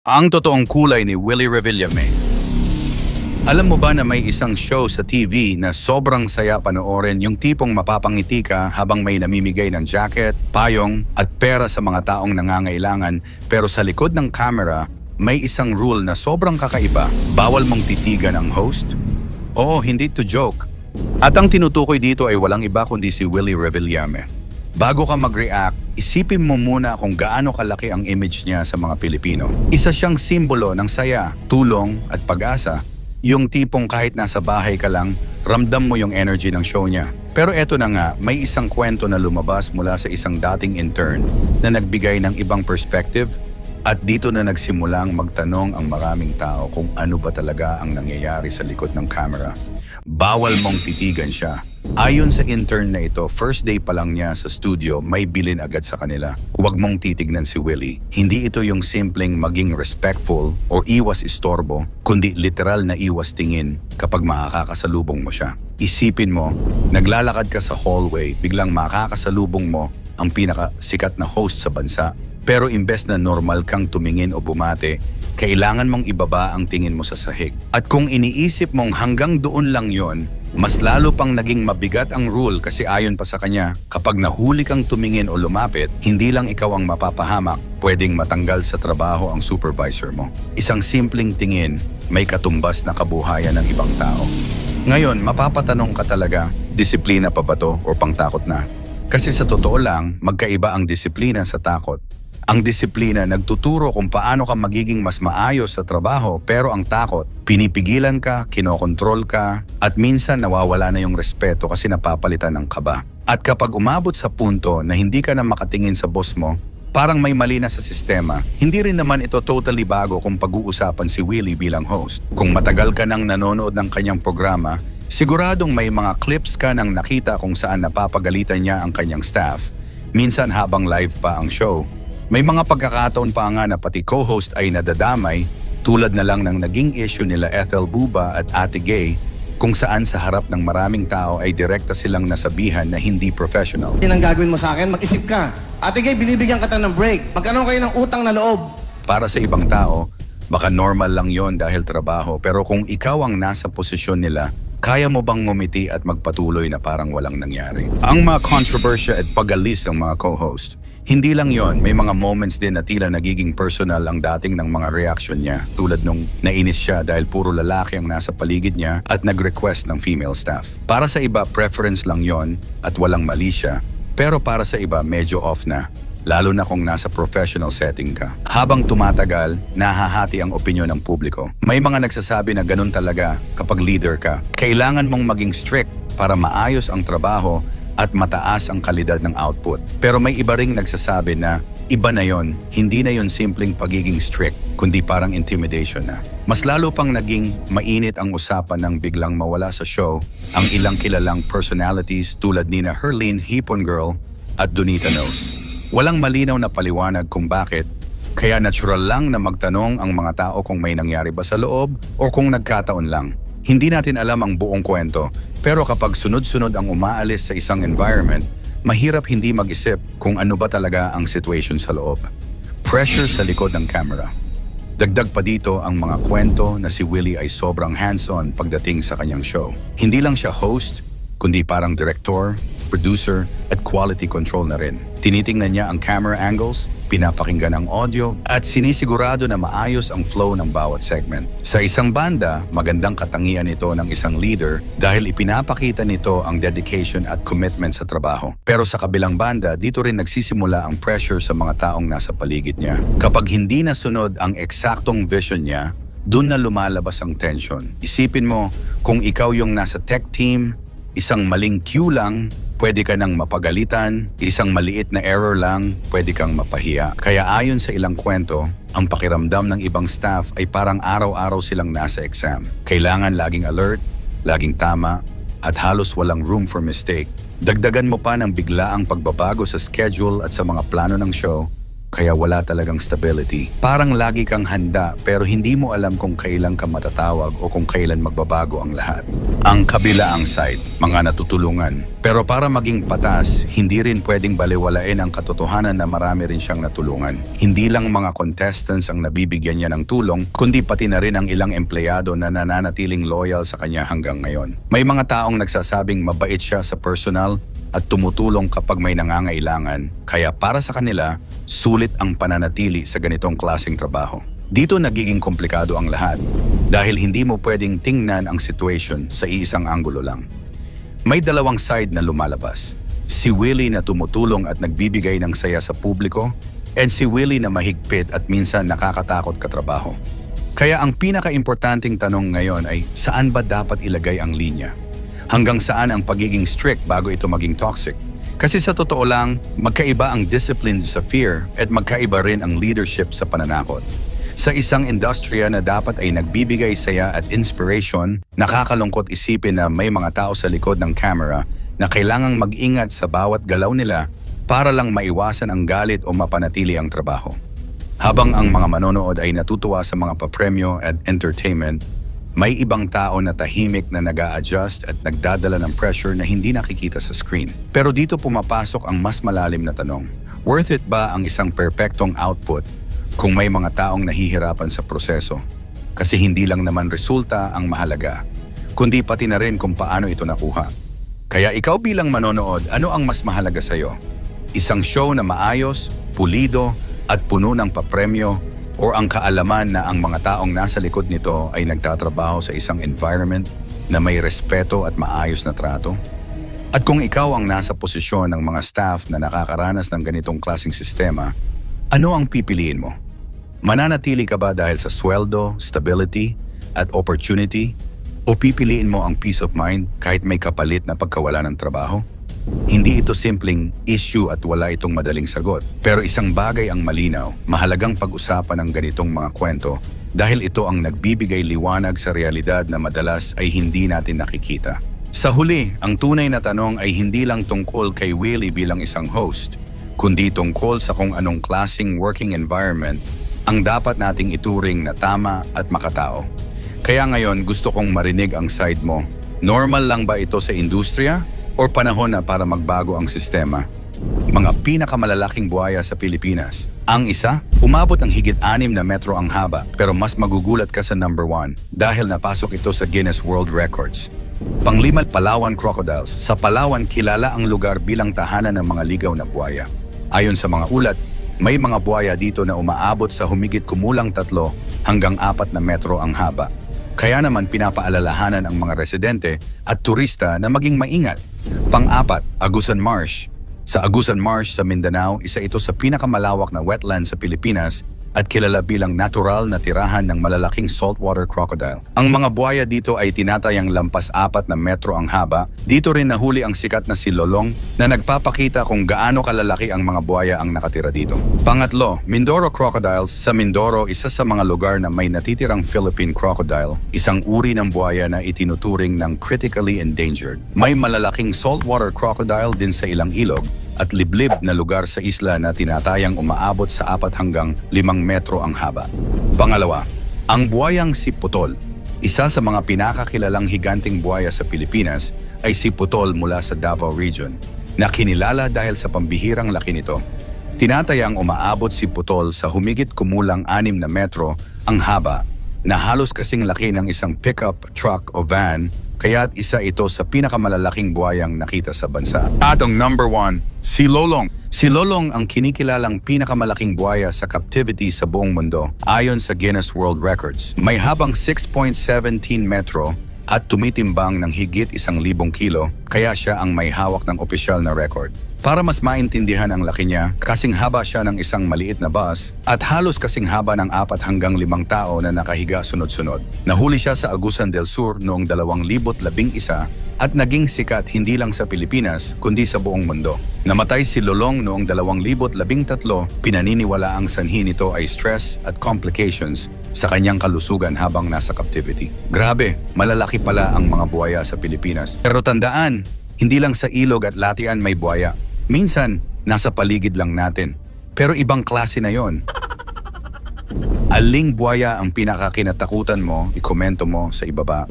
Ang totoong kulay ni Willie Revillame. Alam mo ba na may isang show sa TV na sobrang saya panoorin, yung tipong mapapangiti ka habang may namimigay ng jacket, payong at pera sa mga taong nangangailangan, pero sa likod ng camera may isang rule na sobrang kakaiba. Bawal mong titigan ang host? Oo, hindi to joke. At ang tinutukoy dito ay walang iba kundi si Willie Revillame. Bago ka mag-react, isipin mo muna kung gaano kalaki ang image niya sa mga Pilipino. Isa siyang simbolo ng saya, tulong at pag-asa. Yung tipong kahit nasa bahay ka lang, ramdam mo yung energy ng show niya. Pero eto na nga, may isang kwento na lumabas mula sa isang dating intern na nagbigay ng ibang perspective, at dito na nagsimulang magtanong ang maraming tao kung ano ba talaga ang nangyayari sa likod ng camera. Bawal mong titigan siya. Ayon sa intern na ito, first day pa lang niya sa studio, may bilin agad sa kanila. Huwag mong titignan si Willie. Hindi ito yung simpleng maging respectful o iwas istorbo, kundi literal na iwas tingin kapag makakasalubong mo siya. Isipin mo, naglalakad ka sa hallway, biglang makakasalubong mo ang pinakasikat na host sa bansa. Pero imbes na normal kang tumingin o bumate, kailangan mong ibaba ang tingin mo sa sahig. At kung iniisip mong hanggang doon lang yon, mas lalo pang naging mabigat ang rule kasi ayon pa sa kanya, kapag nahuli kang tumingin o lumapit, hindi lang ikaw ang mapapahamak, pwedeng matanggal sa trabaho ang supervisor mo. Isang simpleng tingin, may katumbas na kabuhayan ng ibang tao. Ngayon, mapapatanong ka talaga, disiplina pa ba to o pangtakot na? Kasi sa totoo lang, magkaiba ang disiplina sa takot. Ang disiplina nagtuturo kung paano ka magiging mas maayos sa trabaho, pero ang takot, pinipigilan ka, kinokontrol ka, at minsan nawawala na yung respeto kasi napapalitan ng kaba. At kapag umabot sa punto na hindi ka na makatingin sa boss mo, parang may mali na sa sistema. Hindi rin naman ito totally bago kung pag-uusapan si Willie bilang host. Kung matagal ka nang nanonood ng kanyang programa, siguradong may mga clips ka nang nakita kung saan napapagalitan niya ang kanyang staff. Minsan habang live pa ang show. May mga pagkakataon pa nga na pati co-host ay nadadamay, tulad na lang ng naging issue nila Ethel Buba at Ate Gay, kung saan sa harap ng maraming tao ay direkta silang nasabihan na hindi professional. Yan ang gagawin mo sa akin, mag-isip ka. Ate Gay, binibigyan ka ng break. Magkaroon kayo ng utang na loob. Para sa ibang tao, baka normal lang yon dahil trabaho, pero kung ikaw ang nasa posisyon nila, kaya mo bang ngumiti at magpatuloy na parang walang nangyari? Ang mga controversy at pag-alis ng mga co-host, hindi lang yon, may mga moments din na tila nagiging personal ang dating ng mga reaction niya, tulad nung nainis siya dahil puro lalaki ang nasa paligid niya at nag-request ng female staff. Para sa iba, preference lang yon at walang mali siya, pero para sa iba, medyo off na. Lalo na kung nasa professional setting ka. Habang tumatagal, nahahati ang opinyon ng publiko. May mga nagsasabi na ganun talaga kapag leader ka. Kailangan mong maging strict para maayos ang trabaho at mataas ang kalidad ng output. Pero may iba ring nagsasabi na iba na yon, hindi na yon simpleng pagiging strict, kundi parang intimidation na. Mas lalo pang naging mainit ang usapan nang biglang mawala sa show ang ilang kilalang personalities tulad nina Herlene Hipon-Girl at Donita Knows. Walang malinaw na paliwanag kung bakit, kaya natural lang na magtanong ang mga tao kung may nangyari ba sa loob o kung nagkataon lang. Hindi natin alam ang buong kwento, pero kapag sunod-sunod ang umaalis sa isang environment, mahirap hindi mag-isip kung ano ba talaga ang situation sa loob. Pressure sa likod ng camera. Dagdag pa dito ang mga kwento na si Willie ay sobrang hands-on pagdating sa kanyang show. Hindi lang siya host, kundi parang director, producer, at quality control na rin. Tinitingnan niya ang camera angles, pinapakinggan ang audio, at sinisigurado na maayos ang flow ng bawat segment. Sa isang banda, magandang katangian ito ng isang leader dahil ipinapakita nito ang dedication at commitment sa trabaho. Pero sa kabilang banda, dito rin nagsisimula ang pressure sa mga taong nasa paligid niya. Kapag hindi nasunod ang eksaktong vision niya, dun na lumalabas ang tension. Isipin mo, kung ikaw yung nasa tech team, isang maling cue lang, pwede ka nang mapagalitan, isang maliit na error lang, pwede kang mapahiya. Kaya ayon sa ilang kwento, ang pakiramdam ng ibang staff ay parang araw-araw silang nasa exam. Kailangan laging alert, laging tama, at halos walang room for mistake. Dagdagan mo pa ng biglaang pagbabago sa schedule at sa mga plano ng show, kaya wala talagang stability. Parang lagi kang handa pero hindi mo alam kung kailan ka matatawag o kung kailan magbabago ang lahat. Ang kabilaang side, mga natutulungan. Pero para maging patas, hindi rin pwedeng baliwalain ang katotohanan na marami rin siyang natulungan. Hindi lang mga contestants ang nabibigyan niya ng tulong, kundi pati na rin ang ilang empleyado na nananatiling loyal sa kanya hanggang ngayon. May mga taong nagsasabing mabait siya sa personal at tumutulong kapag may nangangailangan, kaya para sa kanila, sulit ang pananatili sa ganitong klaseng trabaho. Dito nagiging komplikado ang lahat dahil hindi mo pwedeng tingnan ang situation sa iisang anggulo lang. May dalawang side na lumalabas. Si Willie na tumutulong at nagbibigay ng saya sa publiko and si Willie na mahigpit at minsan nakakatakot katrabaho. Kaya ang pinaka-importanting tanong ngayon ay saan ba dapat ilagay ang linya? Hanggang saan ang pagiging strict bago ito maging toxic? Kasi sa totoo lang, magkaiba ang discipline sa fear at magkaiba rin ang leadership sa pananakot. Sa isang industriya na dapat ay nagbibigay saya at inspiration, nakakalungkot isipin na may mga tao sa likod ng camera na kailangang mag-ingat sa bawat galaw nila para lang maiwasan ang galit o mapanatili ang trabaho. Habang ang mga manonood ay natutuwa sa mga papremyo at entertainment, may ibang tao na tahimik na nag-a-adjust at nagdadala ng pressure na hindi nakikita sa screen. Pero dito pumapasok ang mas malalim na tanong. Worth it ba ang isang perpektong output kung may mga taong nahihirapan sa proseso? Kasi hindi lang naman resulta ang mahalaga, kundi pati na rin kung paano ito nakuha. Kaya ikaw bilang manonood, ano ang mas mahalaga sa'yo? Isang show na maayos, pulido, at puno ng papremyo, o ang kaalaman na ang mga taong nasa likod nito ay nagtatrabaho sa isang environment na may respeto at maayos na trato? At kung ikaw ang nasa posisyon ng mga staff na nakakaranas ng ganitong klaseng sistema, ano ang pipiliin mo? Mananatili ka ba dahil sa sweldo, stability, at opportunity? O pipiliin mo ang peace of mind kahit may kapalit na pagkawala ng trabaho? Hindi ito simpleng issue at wala itong madaling sagot. Pero isang bagay ang malinaw, mahalagang pag-usapan ang ganitong mga kwento dahil ito ang nagbibigay liwanag sa realidad na madalas ay hindi natin nakikita. Sa huli, ang tunay na tanong ay hindi lang tungkol kay Willie bilang isang host, kundi tungkol sa kung anong klaseng working environment ang dapat nating ituring na tama at makatao. Kaya ngayon gusto kong marinig ang side mo. Normal lang ba ito sa industriya? O panahon na para magbago ang sistema? Mga pinakamalalaking buhaya sa Pilipinas. Ang isa, umabot ang higit 6 na metro ang haba pero mas magugulat ka sa number 1 dahil napasok ito sa Guinness World Records. Panglima, Palawan Crocodiles. Sa Palawan, kilala ang lugar bilang tahanan ng mga ligaw na buhaya. Ayon sa mga ulat, may mga buhaya dito na umaabot sa humigit kumulang 3 hanggang 4 na metro ang haba. Kaya naman pinapaalalahanan ang mga residente at turista na maging maingat. Pang-apat, Agusan Marsh. Sa Agusan Marsh sa Mindanao, isa ito sa pinakamalawak na wetland sa Pilipinas at kilala bilang natural na tirahan ng malalaking saltwater crocodile. Ang mga buhaya dito ay tinatayang lampas 4 na metro ang haba. Dito rin nahuli ang sikat na si Lolong na nagpapakita kung gaano kalalaki ang mga buhaya ang nakatira dito. Pangatlo, Mindoro Crocodiles. Sa Mindoro, isa sa mga lugar na may natitirang Philippine crocodile, isang uri ng buhaya na itinuturing ng critically endangered. May malalaking saltwater crocodile din sa ilang ilog at liblib na lugar sa isla na tinatayang umaabot sa 4 hanggang 5 metro ang haba. Pangalawa, ang buhayang si Putol. Isa sa mga pinakakilalang higanting buhaya sa Pilipinas ay si Putol mula sa Davao Region, na kinilala dahil sa pambihirang laki nito. Tinatayang umaabot si Putol sa humigit kumulang 6 na metro ang haba, na halos kasing laki ng isang pickup truck o van, kaya't isa ito sa pinakamalalaking buhayang nakita sa bansa. At ang number 1, si Lolong. Si Lolong ang kinikilalang pinakamalaking buhaya sa captivity sa buong mundo ayon sa Guinness World Records. May habang 6.17 metro at tumitimbang ng higit 1,000 kilo, kaya siya ang may hawak ng opisyal na record. Para mas maintindihan ang laki niya, kasing haba siya ng isang maliit na bus at halos kasing haba ng 4 hanggang 5 tao na nakahiga sunod-sunod. Nahuli siya sa Agusan del Sur noong 2011 at naging sikat hindi lang sa Pilipinas kundi sa buong mundo. Namatay si Lolong noong 2013, pinaniniwala ang sanhi nito ay stress at complications sa kanyang kalusugan habang nasa captivity. Grabe, malalaki pala ang mga buhaya sa Pilipinas. Pero tandaan, hindi lang sa ilog at latian may buhaya. Minsan, nasa paligid lang natin. Pero ibang klase na yon. Aling buhaya ang pinakakinatakutan mo, ikomento mo sa ibaba.